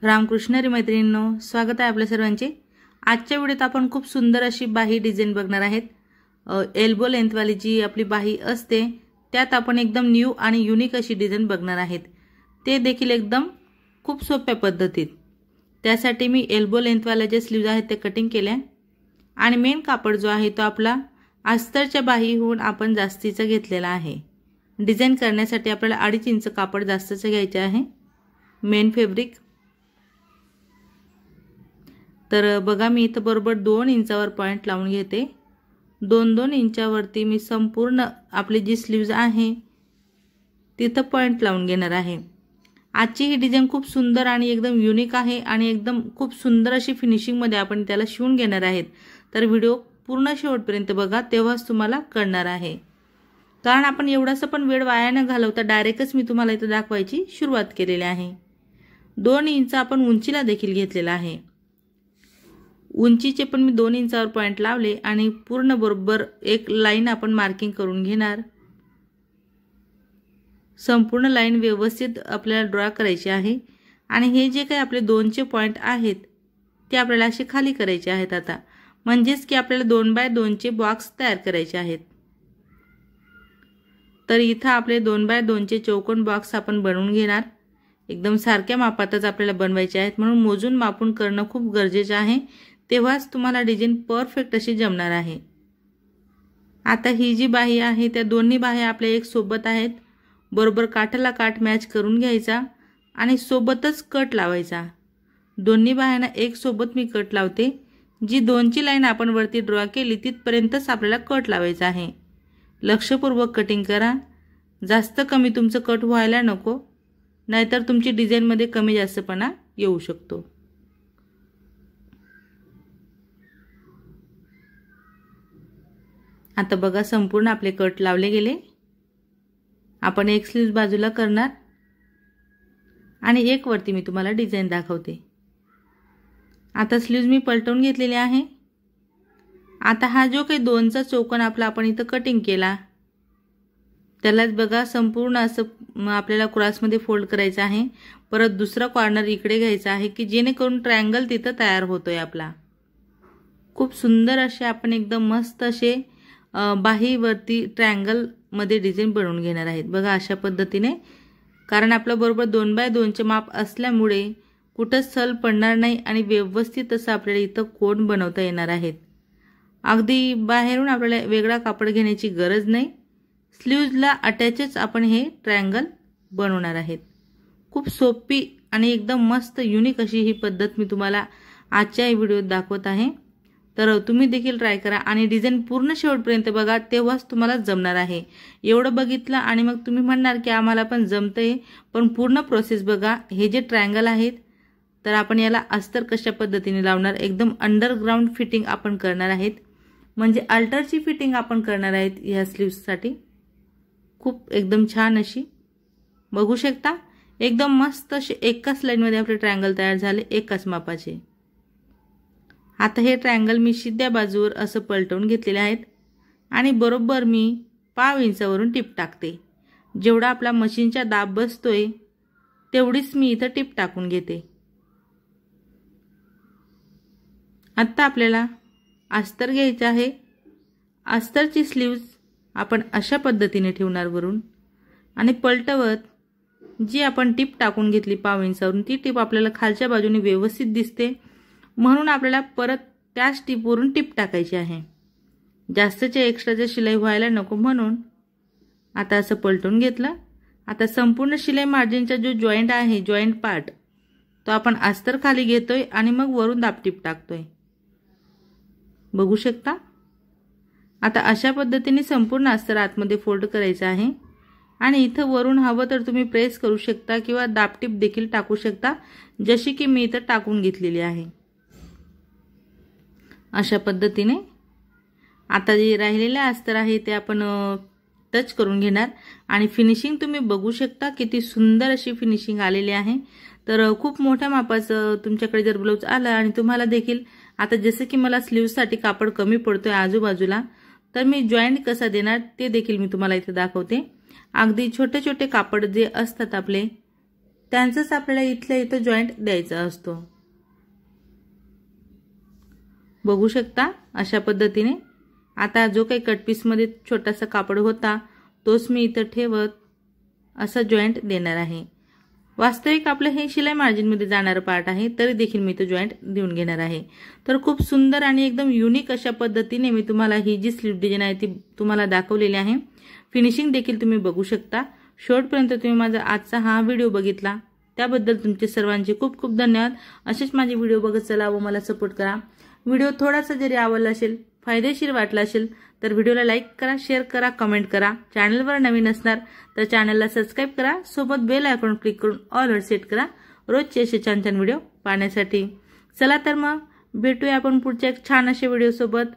रामकृष्ण हरी मैत्रिणींनो, स्वागत आहे आपल्या सर्वांचे। आजच्या व्हिडिओत आपण खूप सुंदर अशी बाही डिझाइन बघणार आहेत। एल्बो लेंथवाली जी आपली बाही असते त्यात आपण एकदम न्यू आणि युनिक अशी डिझाइन बघणार आहेत, ते देखील एकदम खूप सोप्या पद्धतीत। त्यासाठी मी एल्बो लेंथवाले जे स्लीव्ज आहेत ते कटिंग केले आणि मेन कापड जो आहे तो आपला अस्तरच्या बाहीहून आपण जास्तीचा घेतलेला आहे। डिझाइन करण्यासाठी आपल्याला 2.5 इंच कापड जास्तच घ्यायचे आहे, मेन फॅब्रिक। तर बघा मी इथे बरोबर 2 इंचावर पॉइंट लावून घेते। 2-2 इंचावरती मी संपूर्ण आपली जी स्लीव्ज आहे तिथे पॉइंट लावून घेणार आहे। आजची ही डिझाइन खूप सुंदर आणि एकदम युनिक आहे आणि एकदम खूप सुंदर अशी फिनिशिंग मध्ये आपण त्याला शिवून घेणार आहेत। तर व्हिडिओ पूर्ण शेवटपर्यंत बघा, तेव्हाच तुम्हाला कळणार आहे। कारण आपण एवढासा पण वेळ वाया न घालवता डायरेक्टच मी तुम्हाला इथे दाखवायची सुरुवात केलेली आहे। 2 इंच आपण उंचीला देखील घेतलेला आहे। उंचीचे पण मी 2 इंचावर पॉइंट लावले आणि पूर्ण बरोबर एक लाइन आपण मार्किंग करून घेणार। संपूर्ण लाइन व्यवस्थित आपल्याला ड्रॉ करायची आहे आणि हे जे काही आपले 2चे पॉइंट आहेत ते आपल्याला असे खाली करायचे आहेत। आता म्हणजेच की आपल्याला 2x2चे बॉक्स तयार करायचे आहेत। तर इथे आपले 2x2चे चौकोन बॉक्स आपण बनवून घेणार। एकदम सारख्या मापातच आपल्याला बनवायचे आहेत, म्हणून मोजून मापून करणं खूप गरजेचे आहे, तेव्हाच तुम्हाला डिझाइन परफेक्ट अशी जमणार आहे। आता ही जी बाही आहे त्या दोन्ही बाह्या आपल्या एक सोबत आहेत, बरोबर काठाला काठ मॅच करून घ्यायचा आणि सोबतच कट लावायचा। दोन्ही बाह्यांना एक सोबत मी कट लावते। जी 2ची लाइन आपण वरती ड्रॉ केली तिथपर्यंतच आपल्याला कट लावायचा आहे। लक्षपूर्वक कटिंग करा, जास्त कमी तुमचं कट व्हायला नको, नाहीतर तुमची डिझाइन मध्ये कमी जास्तपणा येऊ शकतो। आता बघा संपूर्ण आपले कट लावले गेले। आपण एक स्लीव्ज बाजूला करणार आणि एक वरती मी तुम्हाला डिझाइन दाखवते। आता स्लीव्ज मी पलटवून घेतलेले आहे। आता हा जो काही 2चा चौकोन आपला आपण इथे कटिंग केला त्यालाच बघा संपूर्ण असं आपल्याला क्रॉस मध्ये फोल्ड करायचा आहे। परत दुसरा कॉर्नर इकडे घ्यायचा आहे की जेणेकरून ट्रायंगल तिथे तयार होतोय आपला। खूप सुंदर असे आपण एकदम मस्त असे बाहीवरती ट्रायंगल मध्ये डिझाइन बनवून घेणार आहेत। बघा अशा पद्धतीने, कारण आपलं बरोबर 2x2चे माप असल्यामुळे कुठं सल पडणार नाही आणि व्यवस्थित असं आपल्याला इथं कोन बनवता येणार आहेत। अगदी बाहेरून आपल्याला वेगळा कापड घेण्याची गरज नाही, स्लीव्जला अटॅचच आपण हे ट्रायंगल बनवणार आहेत। खूप सोपी आणि एकदम मस्त युनिक अशी ही पद्धत मी तुम्हाला आजच्या व्हिडिओत दाखवत आहे। तर तुम्ही देखील ट्राय करा आणि डिझाइन पूर्ण शेवटपर्यंत बघा, तेव्हाच तुम्हाला जमणार आहे। एवढं बघितलं आणि मग तुम्ही म्हणणार की आम्हाला पण जमतंय, पण पूर्ण प्रोसेस बघा। हे जे ट्रायंगल आहेत तर आपण याला अस्तर कशा पद्धतीने लावणार, एकदम अंडरग्राउंड फिटिंग आपण करणार आहेत, म्हणजे अल्टरची फिटिंग आपण करणार आहेत ह्या स्लीव्ससाठी। खूप एकदम छान अशी बघू शकता, एकदम मस्त असे एकाच लाईनमध्ये आपले ट्रायंगल तयार झाले एकाच मापाचे। आता हे ट्रायंगल मी सिध्या बाजूवर असं पलटवून घेतलेले आहेत आणि बरोबर मी 0.5 इंचावरून टिप टाकते। जेवढा आपला मशीनचा दाब बसतोय तेवढीच मी इथे टिप टाकून घेते। आता आपल्याला अस्तर घ्यायचे आहे। अस्तरची स्लीव्ज आपण अशा पद्धतीने ठेवणार वरून आणि पलटवत जी आपण टिप टाकून घेतली 0.5 इंचावरून ती टिप आपल्याला खालच्या बाजूने व्यवस्थित दिसते, म्हणून आपल्याला परत त्याच टिपवरून टिप टाकायची आहे। जास्तचे एक्स्ट्राचे शिलाई व्हायला नको म्हणून आता असं पलटून घेतलं। आता संपूर्ण शिलाई मार्जिनचा जो जॉइंट आहे, जॉइंट पार्ट, तो आपण अस्तर खाली घेतोय आणि मग वरून दाबटीप टाकतोय, बघू शकता। आता अशा पद्धतीने संपूर्ण अस्तर आतमध्ये फोल्ड करायचं आहे आणि इथं वरून हवं तर तुम्ही प्रेस करू शकता किंवा दाबटीप देखील टाकू शकता, जशी की मी इथं टाकून घेतलेली आहे। अशा पद्धतीने आता जे राहिलेले अस्तर आहे ते आपण टच करून घेणार आणि फिनिशिंग तुम्ही बघू शकता, किती सुंदर अशी फिनिशिंग आलेली आहे। तर खूप मोठ्या मापाचं तुमच्याकडे जर ब्लाउज आला आणि तुम्हाला देखील आता जसं की मला स्लीव्ससाठी कापड कमी पडतोय आजूबाजूला, तर मी जॉइंट कसा देणार ते देखील मी तुम्हाला इथे दाखवते। अगदी छोटे छोटे कापड जे असतात आपले त्यांचाच आपल्याला इथल्या इथं जॉईंट द्यायचा असतो। बघू शकता अशा पद्धतीने। आता जो काही कट पीस मध्ये छोटासा कापड होता तोच मी इथं ठेवत असा जॉईंट देणार आहे। वास्तविक आपलं हे शिलाई मार्जिन मध्ये जाणारं पार्ट आहे, तरी देखील मी तो जॉईंट देऊन घेणार आहे। तर खूप सुंदर आणि एकदम युनिक अशा पद्धतीने मी तुम्हाला ही जी स्लीव डिझाइन आहे ती तुम्हाला दाखवलेली आहे। फिनिशिंग देखील तुम्ही बघू शकता। शेवटपर्यंत तुम्ही माझा आजचा हा व्हिडिओ बघितला त्याबद्दल तुमचे सर्वांचे खूप खूप धन्यवाद। असेच माझे व्हिडिओ बघत चला व मला सपोर्ट करा। व्हिडिओ थोडासा जरी आवडला असेल, फायदेशीर वाटला असेल तर व्हिडिओला लाईक करा, शेअर करा, कमेंट करा। चॅनलवर नवीन असणार तर चॅनलला सबस्क्राइब करा, सोबत बेल आयकॉन क्लिक करून ऑल वर सेट करा रोजचे असे छान छान व्हिडिओ पाहण्यासाठी। चला तर मग भेटूया आपण पुढच्या एक छान अशा व्हिडिओ सोबत।